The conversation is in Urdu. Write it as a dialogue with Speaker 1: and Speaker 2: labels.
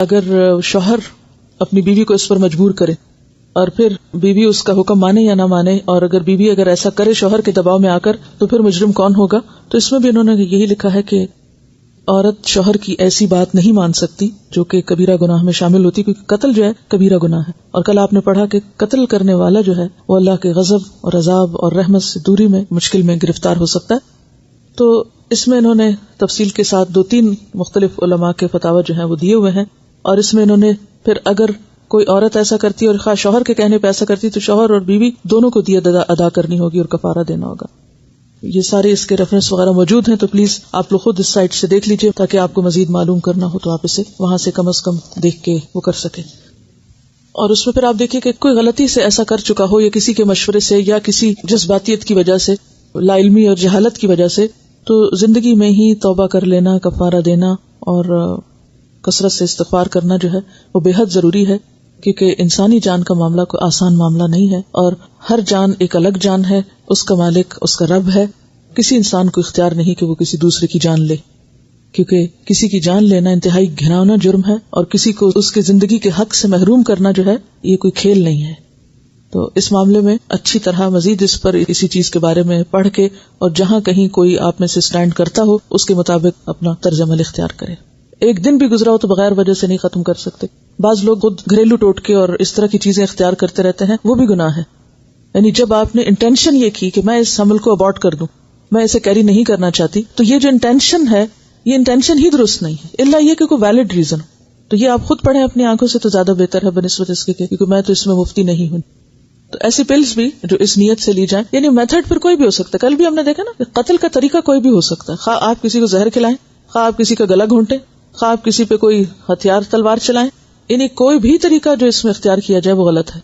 Speaker 1: اگر شوہر اپنی بیوی کو اس پر مجبور کرے اور پھر بیوی اس کا حکم مانے یا نہ مانے، اور اگر بیوی اگر ایسا کرے شوہر کے دباؤ میں آ کر، تو پھر مجرم کون ہوگا؟ تو اس میں بھی انہوں نے یہی لکھا ہے کہ عورت شوہر کی ایسی بات نہیں مان سکتی جو کہ کبیرہ گناہ میں شامل ہوتی، کیونکہ قتل جو ہے کبیرہ گناہ ہے، اور کل آپ نے پڑھا کہ قتل کرنے والا جو ہے وہ اللہ کے غضب اور عذاب اور رحمت سے دوری میں مشکل میں گرفتار ہو سکتا ہے۔ تو اس میں انہوں نے تفصیل کے ساتھ 2-3 مختلف علماء کے فتاوی جو ہیں وہ دیے ہوئے ہیں، اور اس میں انہوں نے پھر اگر کوئی عورت ایسا کرتی اور خاص شوہر کے کہنے پہ ایسا کرتی تو شوہر اور بیوی دونوں کو دیت ادا کرنی ہوگی اور کفارہ دینا ہوگا۔ یہ سارے اس کے ریفرنس وغیرہ موجود ہیں، تو پلیز آپ لوگ خود اس سائٹ سے دیکھ لیجئے تاکہ آپ کو مزید معلوم کرنا ہو تو آپ اسے وہاں سے کم از کم دیکھ کے وہ کر سکیں۔ اور اس میں پھر آپ دیکھیے کہ کوئی غلطی سے ایسا کر چکا ہو یا کسی کے مشورے سے یا کسی جذباتیت کی وجہ سے، لا علمی اور جہالت کی وجہ سے، تو زندگی میں ہی توبہ کر لینا، کفارہ دینا اور کثرت سے استغفار کرنا جو ہے وہ بے حد ضروری ہے، کیونکہ انسانی جان کا معاملہ کوئی آسان معاملہ نہیں ہے، اور ہر جان ایک الگ جان ہے، اس کا مالک اس کا رب ہے۔ کسی انسان کو اختیار نہیں کہ وہ کسی دوسرے کی جان لے، کیونکہ کسی کی جان لینا انتہائی گھناؤنا جرم ہے، اور کسی کو اس کے زندگی کے حق سے محروم کرنا جو ہے یہ کوئی کھیل نہیں ہے۔ تو اس معاملے میں اچھی طرح مزید اس پر اسی چیز کے بارے میں پڑھ کے، اور جہاں کہیں کوئی آپ میں سے سٹینڈ کرتا ہو اس کے مطابق اپنا طرز عمل اختیار کرے۔ ایک دن بھی گزرا ہو تو بغیر وجہ سے نہیں ختم کر سکتے۔ بعض لوگ خود گھریلو ٹوٹکے اور اس طرح کی چیزیں اختیار کرتے رہتے ہیں، وہ بھی گناہ ہے۔ یعنی جب آپ نے انٹینشن یہ کی کہ میں اس عمل کو ابارٹ کر دوں، میں اسے کیری نہیں کرنا چاہتی، تو یہ جو انٹینشن ہے یہ انٹینشن ہی درست نہیں ہے، الا یہ کہ کوئی ویلڈ ریزن۔ تو یہ آپ خود پڑھیں اپنی آنکھوں سے تو زیادہ بہتر ہے بنسبت اس کے، کیونکہ میں تو اس میں مفتی نہیں ہوں۔ تو ایسی پلز بھی جو اس نیت سے لی جائیں، یعنی میتھڈ پھر کوئی بھی ہو سکتا ہے۔ کل بھی ہم نے دیکھا نا کہ قتل کا طریقہ کوئی بھی ہو سکتا ہے، خواہ آپ کسی کو زہر کھلائیں، خواہ آپ کسی کا گلا گھونٹیں، خواہ آپ کسی پہ کوئی ہتھیار تلوار چلائیں، یعنی کوئی بھی طریقہ جو اس میں اختیار کیا جائے وہ غلط ہے۔